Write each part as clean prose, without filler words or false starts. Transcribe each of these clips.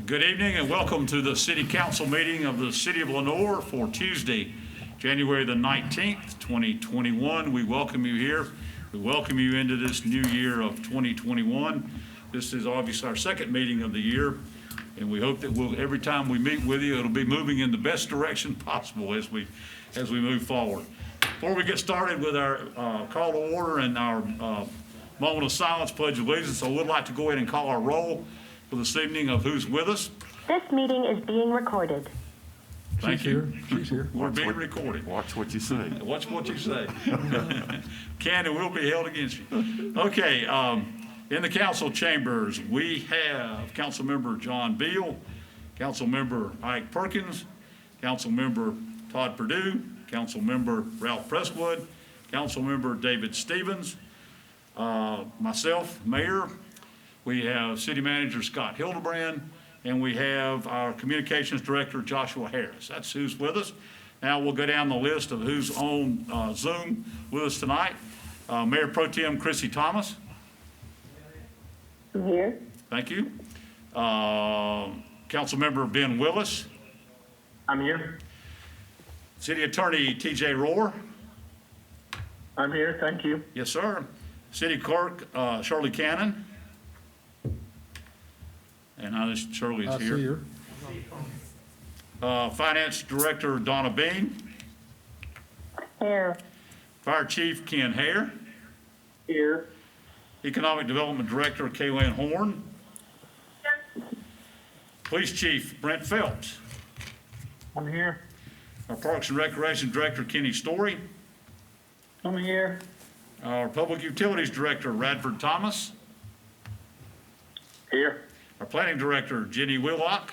Good evening and welcome to the City Council meeting of the City of Lenoir for Tuesday, January the 19th, 2021. We welcome you here. We welcome you into this new year of 2021. This is obviously our second meeting of the year, and we hope that every time we meet with you, it'll be moving in the best direction possible as we move forward. Before we get started with our call to order and our moment of silence, pledge of allegiance, I would like to go ahead and call our roll for this evening of who's with us. This meeting is being recorded. Thank you. She's here. We're being recorded. Watch what you say. Watch what you say. Can and will be held against you. Okay, in the council chambers, we have Councilmember John Beal, Councilmember Ike Perkins, Councilmember Todd Perdue, Councilmember Ralph Presswood, Councilmember David Stevens, myself, Mayor. We have City Manager Scott Hildebrand, and we have our Communications Director Joshua Harris. That's who's with us. Now we'll go down the list of who's on Zoom with us tonight. Mayor Pro Tem Chrissy Thomas. I'm here. Thank you. Councilmember Ben Willis. I'm here. City Attorney T.J. Rohr. I'm here, thank you. Yes, sir. City Clerk Shirley Cannon. And I just Shirley's I here. see her. Finance Director Donna Bean. Here. Fire Chief Ken Hare. Here. Economic Development Director Kaylin Horn. Police Chief Brent Phelps. I'm here. Our Parks and Recreation Director Kenny Story. I'm here. Our Public Utilities Director Radford Thomas. Here. Our Planning Director Jenny Willock.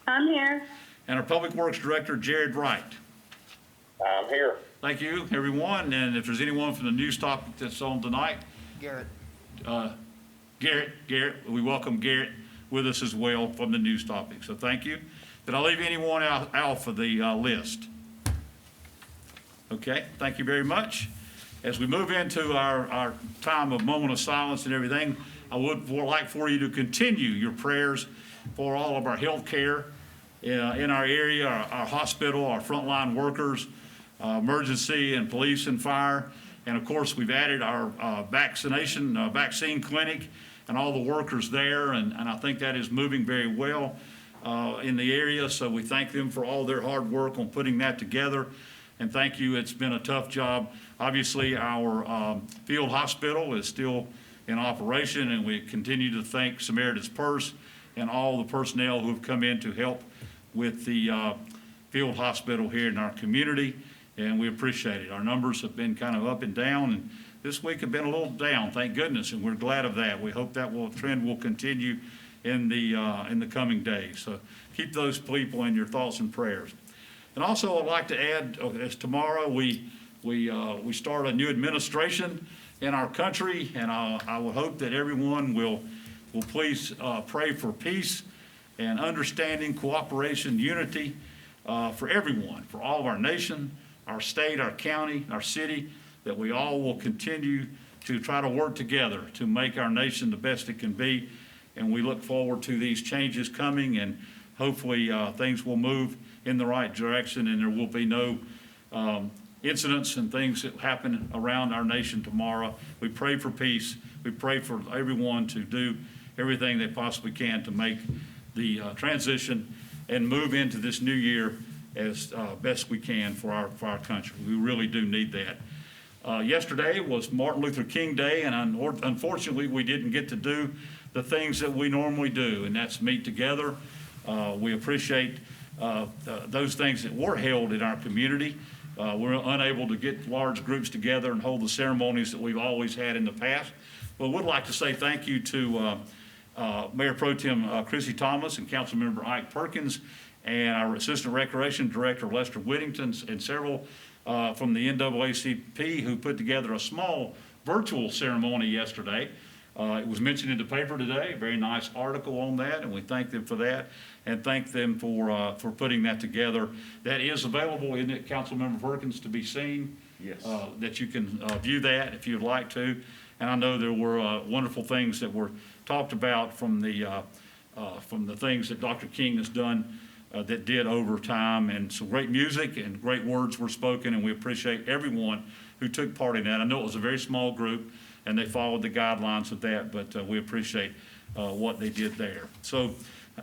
I'm here. And our Public Works Director Jared Wright. I'm here. Thank you, everyone. And if there's anyone from the news topic that's on tonight, Garrett, we welcome Garrett with us as well from the news topic. So thank you. Did I leave anyone out for the list? Okay, thank you very much. As we move into our time of moment of silence and everything, I would like for you to continue your prayers for all of our health care in our area, our hospital, our frontline workers, emergency and police and fire. And of course, we've added our vaccine clinic and all the workers there. And I think that is moving very well in the area. So we thank them for all their hard work on putting that together. And thank you. It's been a tough job. Obviously, our field hospital is still in operation, and we continue to thank Samaritan's Purse and all the personnel who have come in to help with the field hospital here in our community, and we appreciate it. Our numbers have been kind of up and down, and this week have been a little down, thank goodness, and we're glad of that. We hope that trend will continue in the coming days. So keep those people in your thoughts and prayers. And also, I'd like to add, as tomorrow we start a new administration in our country, and I would hope that everyone will please pray for peace and understanding, cooperation, unity for everyone, for all of our nation, our state, our county, our city, that we all will continue to try to work together to make our nation the best it can be. And we look forward to these changes coming, and hopefully things will move in the right direction, and there will be no incidents and things that happen around our nation tomorrow. We pray for peace. We pray for everyone to do everything they possibly can to make the transition and move into this new year as best we can for our country. We really do need that. Yesterday was Martin Luther King Day, and unfortunately we didn't get to do the things that we normally do, and that's meet together. We appreciate those things that were held in our community. We're unable to get large groups together and hold the ceremonies that we've always had in the past. But would like to say thank you to Mayor Pro Tem Chrissy Thomas and Councilmember Ike Perkins and our Assistant Recreation Director Lester Whittington and several from the NAACP who put together a small virtual ceremony yesterday. It was mentioned in the paper today, a very nice article on that, and we thank them for that and thank them for putting that together. That is available, isn't it, Councilmember Perkins, to be seen? Yes. That you can view that if you'd like to. And I know there were wonderful things that were talked about from the from the things that Dr. King has done that did over time. And some great music and great words were spoken, and we appreciate everyone who took part in that. I know it was a very small group, and they followed the guidelines of that, but we appreciate what they did there. So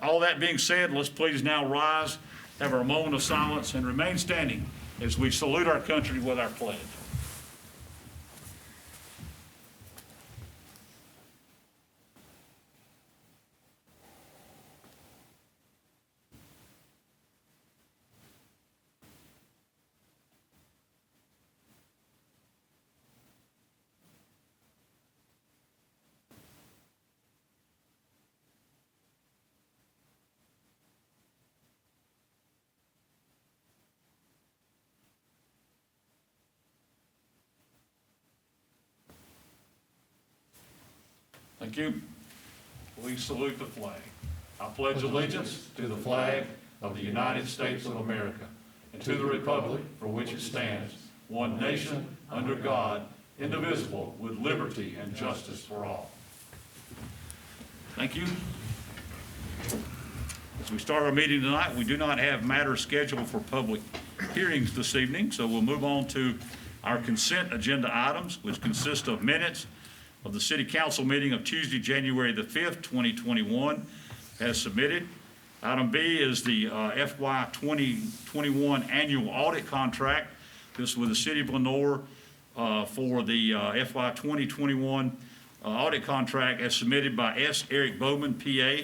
all that being said, let's please now rise, have our moment of silence, and remain standing as we salute our country with our pledge. Thank you. Please salute the flag. I pledge allegiance to the flag of the United States of America and to the republic for which it stands, one nation, under God, indivisible, with liberty and justice for all. Thank you. As we start our meeting tonight, we do not have matters scheduled for public hearings this evening, so we'll move on to our consent agenda items, which consist of minutes of the City Council meeting of Tuesday, January the 5th, 2021, as submitted. Item B is the FY 2021 annual audit contract. This is with the City of Lenoir for the FY 2021 audit contract as submitted by S. Eric Bowman, PA,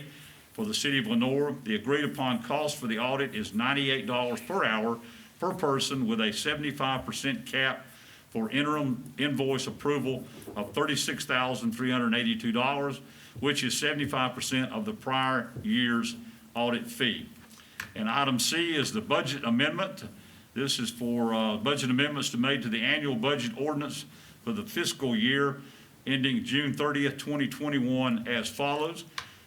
for the City of Lenoir. The agreed upon cost for the audit is $98 per hour per person with a 75% cap for interim invoice approval of $36,382, which is 75% of the prior year's audit fee. And item C is the budget amendment. This is for budget amendments to made to the annual budget ordinance for the fiscal year ending June 30th, 2021 as follows.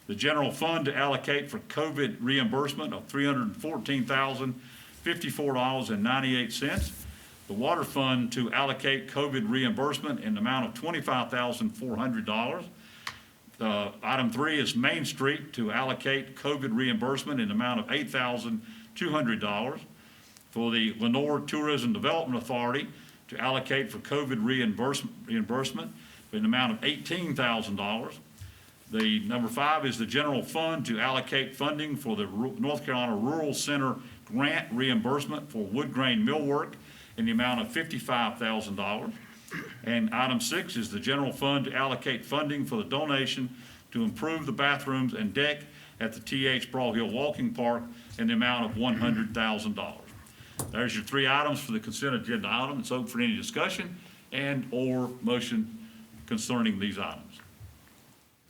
The general fund to allocate for COVID reimbursement of $314,054.98. The water fund to allocate COVID reimbursement in the amount of $25,400. Item 3 is Main Street to allocate COVID reimbursement in the amount of $8,200. For the Lenoir Tourism Development Authority to allocate for COVID reimbursement in the amount of $18,000. The number 5 is the general fund to allocate funding for the North Carolina Rural Center grant reimbursement for wood grain millwork in the amount of $55,000. And item 6 is the general fund to allocate funding for the donation to improve the bathrooms and deck at the T.H. Broadhill Walking Park in the amount of $100,000. There's your 3 items for the consent agenda item. It's open for any discussion and or motion concerning these items.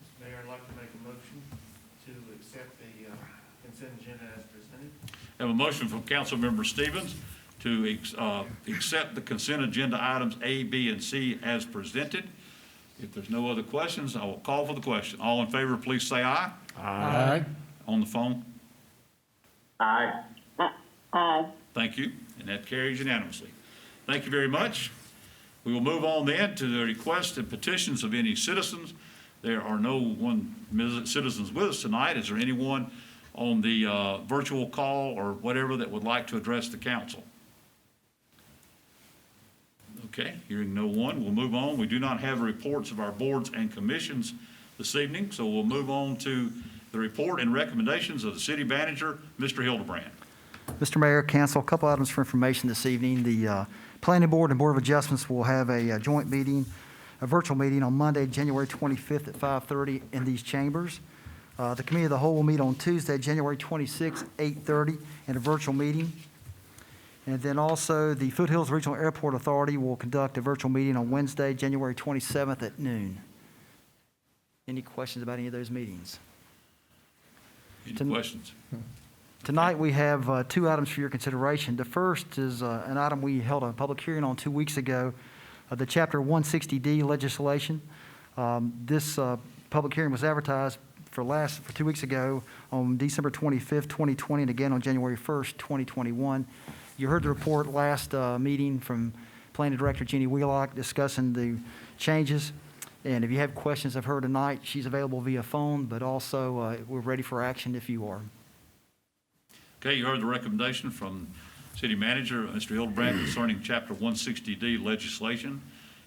Mr. Mayor, I'd like to make a motion to accept the consent agenda as presented. I have a motion from Councilmember Stevens to accept the consent agenda items A, B, and C as presented. If there's no other questions, I will call for the question. All in favor, please say aye. Aye. On the phone? Aye. Aye. Thank you, and that carries unanimously. Thank you very much. We will move on then to the requests and petitions of any citizens. There are no citizens with us tonight. Is there anyone on the virtual call or whatever that would like to address the council? Okay, hearing no one, we'll move on. We do not have reports of our boards and commissions this evening, so we'll move on to the report and recommendations of the city manager, Mr. Hildebrand. Mr. Mayor, council, a couple items for information this evening. The Planning Board and Board of Adjustments will have a joint meeting, a virtual meeting on Monday, January 25th at 5:30 in these chambers. The Committee of the Whole will meet on Tuesday, January 26th, 8:30 in a virtual meeting. And then also the Foothills Regional Airport Authority will conduct a virtual meeting on Wednesday, January 27th at noon. Any questions about any of those meetings? Any questions? Tonight, we have 2 items for your consideration. The first is an item we held a public hearing on 2 weeks ago, the Chapter 160D legislation. This public hearing was advertised for 2 weeks ago on December 25th, 2020, and again on January 1st, 2021. You heard the report last meeting from Planning Director Jeannie Wheelock discussing the changes. And if you have questions of her tonight, she's available via phone, but also we're ready for action if you are. Okay, you heard the recommendation from City Manager, Mr. Hildebrand, concerning Chapter 160D legislation,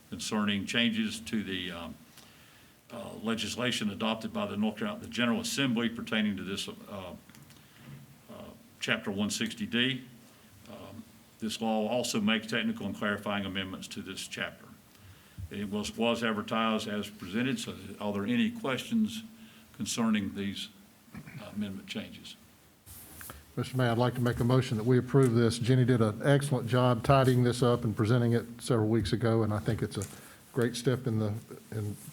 concerning changes to the legislation adopted by the North Carolina, the General Assembly pertaining to this Chapter 160D. This law also makes technical and clarifying amendments to this chapter. It was advertised as presented, so are there any questions concerning these amendment changes? Mr. Mayor, I'd like to make a motion that we approve this. Jenny did an excellent job tidying this up and presenting it several weeks ago, and I think it's a great step in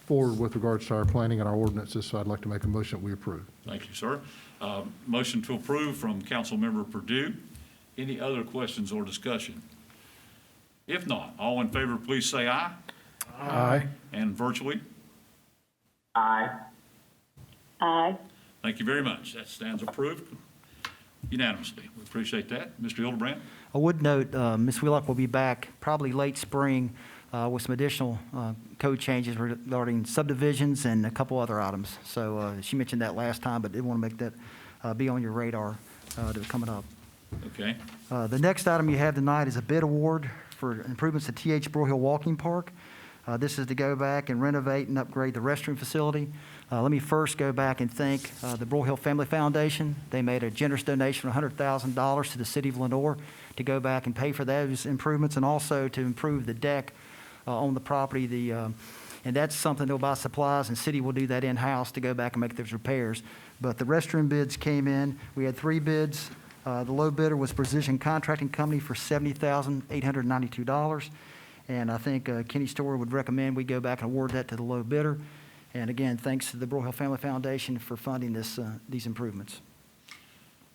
forward with regards to our planning and our ordinances, so I'd like to make a motion that we approve. Thank you, sir. Motion to approve from Councilmember Purdue. Any other questions or discussion? If not, all in favor, please say aye. Aye. And virtually? Aye. Aye. Thank you very much. That stands approved unanimously. We appreciate that. Mr. Hildebrand? I would note, Ms. Wheelock will be back probably late spring with some additional code changes regarding subdivisions and a couple other items. So she mentioned that last time, but did want to make that be on your radar that was coming up. Okay. The next item you have tonight is a bid award for improvements to T.H. Brohill Walking Park. This is to go back and renovate and upgrade the restroom facility. Let me first go back and thank the Brohill Family Foundation. They made a generous donation of $100,000 to the city of Lenoir to go back and pay for those improvements and also to improve the deck on the property. And that's something they'll buy supplies, and city will do that in-house to go back and make those repairs. But the restroom bids came in. We had 3 bids. The low bidder was Precision Contracting Company for $70,892. And I think Kenny Storer would recommend we go back and award that to the low bidder. And again, thanks to the Brohill Family Foundation for funding these improvements.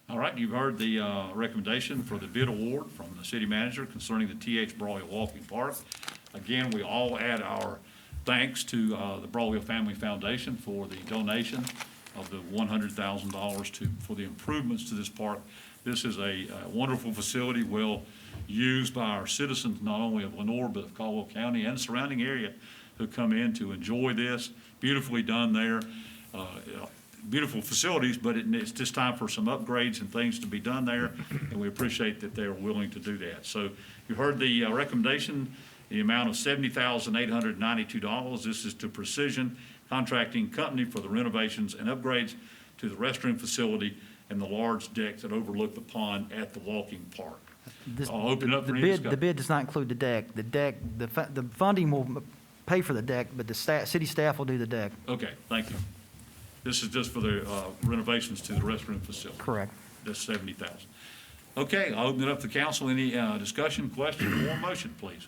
All right, you've heard the recommendation for the bid award from the city manager concerning the T.H. Brohill Walking Park. Again, we all add our thanks to the Brohill Family Foundation for the donation of the $100,000 for the improvements to this park. This is a wonderful facility, well used by our citizens, not only of Lenoir, but of Caldwell County and surrounding area who come in to enjoy this. Beautifully done there. Beautiful facilities, but it's just time for some upgrades and things to be done there, and we appreciate that they're willing to do that. So you heard the recommendation, the amount of $70,892. This is to Precision Contracting Company for the renovations and upgrades to the restroom facility and the large deck that overlook the pond at the walking park. I'll open it up for any discussion. The bid does not include the deck. The funding will pay for the deck, but the city staff will do the deck. Okay, thank you. This is just for the renovations to the restroom facility. Correct. That's $70,000. Okay, I'll open it up to council. Any discussion, question, or motion, please?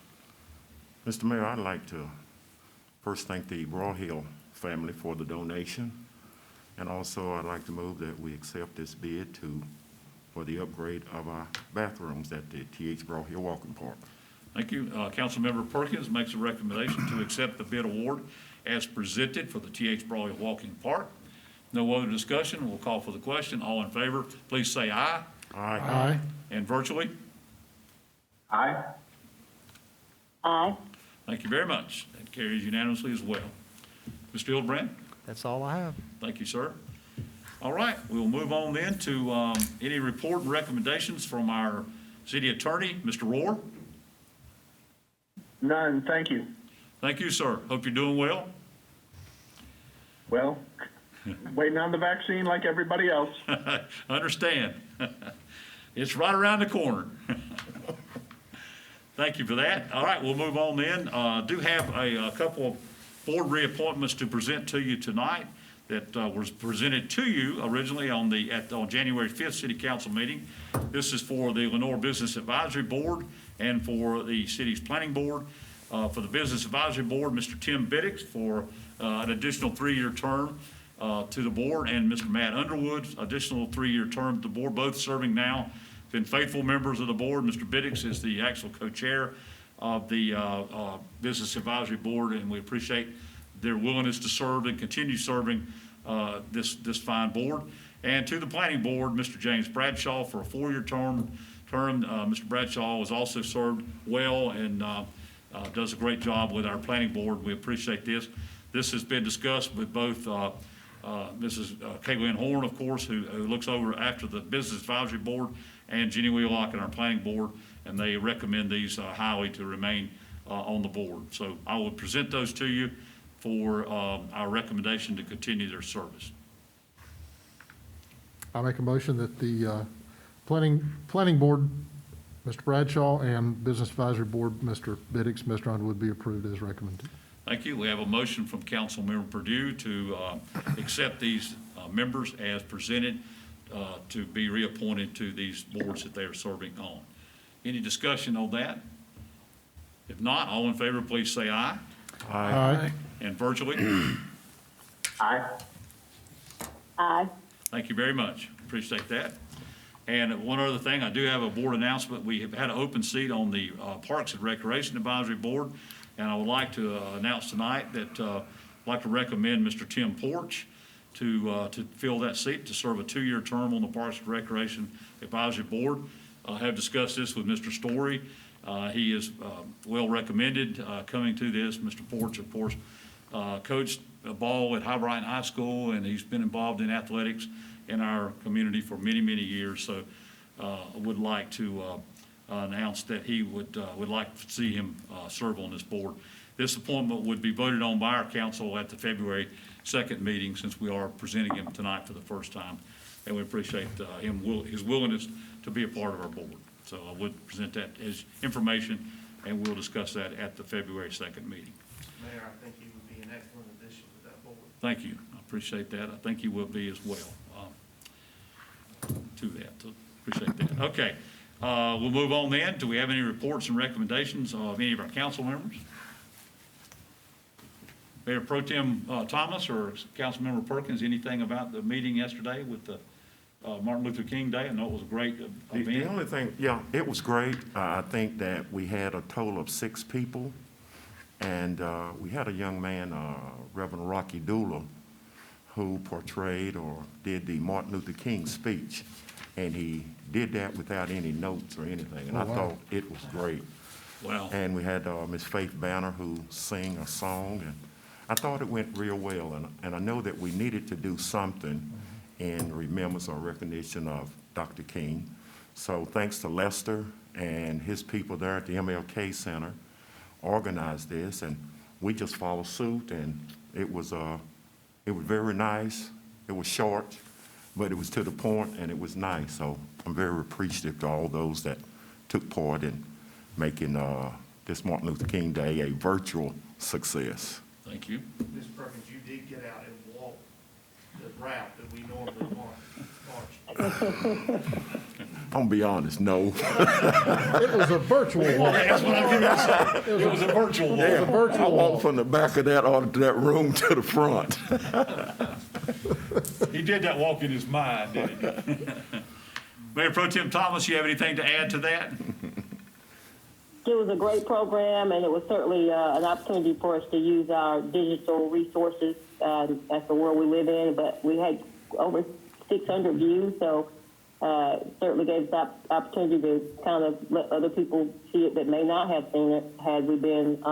Mr. Mayor, I'd like to first thank the Brohill family for the donation. And also, I'd like to move that we accept this bid for the upgrade of our bathrooms at the T.H. Brohill Walking Park. Thank you. Councilmember Perkins makes a recommendation to accept the bid award as presented for the T.H. Brohill Walking Park. No other discussion. We'll call for the question. All in favor, please say aye. Aye. Aye. And virtually? Aye. Aye. Thank you very much. That carries unanimously as well. Mr. Hildebrand? That's all I have. Thank you, sir. All right, we'll move on then to any report and recommendations from our city attorney, Mr. Rohr. None, thank you. Thank you, sir. Hope you're doing well. Well, waiting on the vaccine like everybody else. Understand. It's right around the corner. Thank you for that. All right, we'll move on then. Do have a couple of board reappointments to present to you tonight that was presented to you originally on January 5th City Council meeting. This is for the Lenoir Business Advisory Board and for the city's planning board. For the Business Advisory Board, Mr. Tim Biddix for an additional 3-year term to the board, and Mr. Matt Underwood, additional 3-year term to the board, both serving now, been faithful members of the board. Mr. Biddix is the actual co-chair of the Business Advisory Board, and we appreciate their willingness to serve and continue serving this fine board. And to the Planning Board, Mr. James Bradshaw for a 4-year term. Mr. Bradshaw has also served well and does a great job with our Planning Board. We appreciate this. This has been discussed with both Mrs. Kaylin Horn, of course, who looks over after the Business Advisory Board, and Jenny Wheelock and our Planning Board, and they recommend these highly to remain on the board. So I will present those to you for our recommendation to continue their service. I make a motion that the Planning Board, Mr. Bradshaw, and Business Advisory Board, Mr. Biddick, Mr. Underwood, be approved as recommended. Thank you. We have a motion from Councilmember Purdue to accept these members as presented to be reappointed to these boards that they are serving on. Any discussion on that? If not, all in favor, please say aye. Aye. And virtually, Aye. Aye. thank you very much. Appreciate that. And one other thing, I do have a board announcement. We have had an open seat on the Parks and Recreation Advisory Board, and I would like to announce tonight that I'd like to recommend Mr. Tim Porch to fill that seat, to serve a 2-year term on the Parks and Recreation Advisory Board. I have discussed this with Mr. Story. He is well recommended coming to this. Mr. Porch, of course, coached ball at High Brighton High School, and he's been involved in athletics in our community for many, many years. So I would like to announce that he would like to see him serve on this board. This appointment would be voted on by our council at the February 2nd meeting, since we are presenting him tonight for the first time. And we appreciate his willingness to be a part of our board. So I would present that as information, and we'll discuss that at the February 2nd meeting. Mayor, I think you would be an excellent addition to that board. Thank you. I appreciate that. I think you will be as well to that. So appreciate that. Okay. We'll move on then. Do we have any reports and recommendations of any of our council members? Mayor Pro Tem Thomas or Councilmember Perkins, anything about the meeting yesterday with the Martin Luther King Day? I know it was a great The event. only thing, yeah, it was great. I think that we had a total of 6 people, and we had a young man, Reverend Rocky Dula, who portrayed or did the Martin Luther King speech, and he did that without any notes or anything, and I thought it was great. Wow. And we had Miss Faith Banner, who sang a song, and I thought it went real well, and I know that we needed to do something in remembrance or recognition of Dr. King. So thanks to Lester and his people there at the MLK Center organized this, and we just followed suit, and it was very nice. It was short, but it was to the point, and it was nice. So I'm very appreciative to all those that took part in making this Martin Luther King Day a virtual success. Thank you. Ms. Perkins, you did get out and walk the route that we normally march. I'm gonna be honest, no. It was a virtual one. That's what I'm going to say. It was a virtual one. I walked from the back of that room to the front. He did that walk in his mind, didn't he? Mayor Pro Tem Thomas, you have anything to add to that? It was a great program, and it was certainly an opportunity for us to use our digital resources. That's the world we live in, but we had over 600 views, so certainly gave us the opportunity to kind of let other people see it that may not have seen it had we been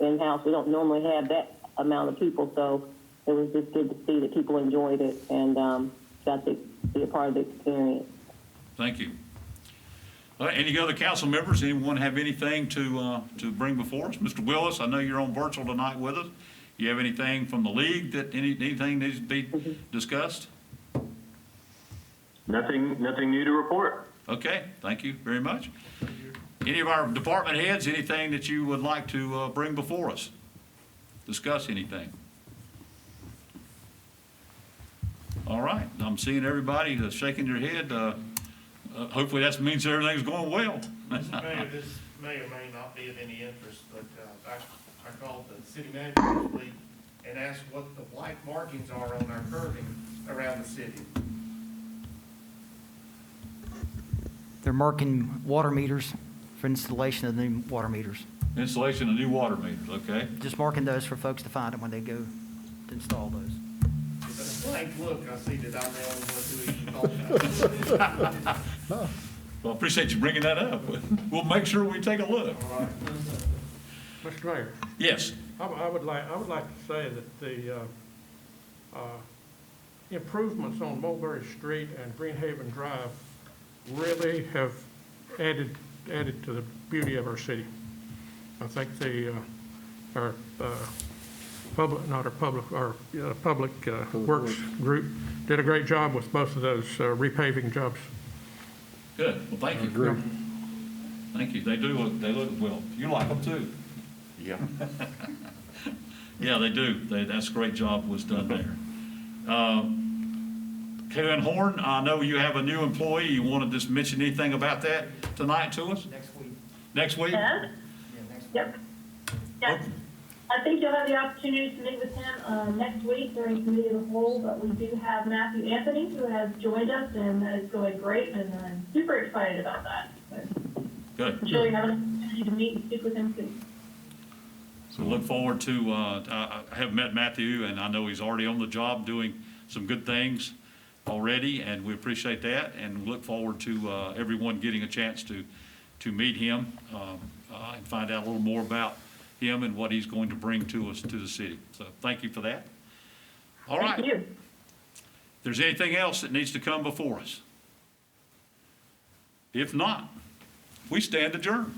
in-house. We don't normally have that amount of people, so it was just good to see that people enjoyed it and got to be a part of the experience. Thank you. Any other council members? Anyone have anything to bring before us? Mr. Willis, I know you're on virtual tonight with us. You have anything from the league that anything needs to be discussed? Nothing new to report. Okay, thank you very much. Any of our department heads, anything that you would like to bring before us? Discuss anything? All right, I'm seeing everybody shaking their head. Hopefully that means everything's going well. Mr. Mayor, this may or may not be of any interest, but I called the city manager this week and asked what the black markings are on our curving around the city. They're marking water meters for installation of new water meters. Installation of new water meters, okay? Just marking those for folks to find it when they go to install those. It's a blank look, I see that I'm the only one who even thought about it. Well, I appreciate you bringing that up. We'll make sure we take a look. All right. Mr. Mayor, Yes, I would like to say that the improvements on Mulberry Street and Greenhaven Drive really have added to the beauty of our city. I think our public works group did a great job with both of those repaving jobs. Good, well, thank you. Thank you, they look, well, you like them too. Yeah. Yeah, they do. That's a great job was done there. Kevin Horn, I know you have a new employee. You want to just mention anything about that tonight to us? Next week. Next week? Yeah, next week. Yep. Yeah. I think you'll have the opportunity to meet with him next week during committee of the whole, but we do have Matthew Anthony who has joined us, and that is going great, and I'm super excited about that. But Good. I'm sure you have an opportunity to meet and speak with him soon. So look forward to, I have met Matthew, and I know he's already on the job doing some good things already, and we appreciate that, and look forward to everyone getting a chance to meet him and find out a little more about him and what he's going to bring to us, to the city. So thank you for that. All right. Thank you. If there's anything else that needs to come before us? If not, we stand adjourned.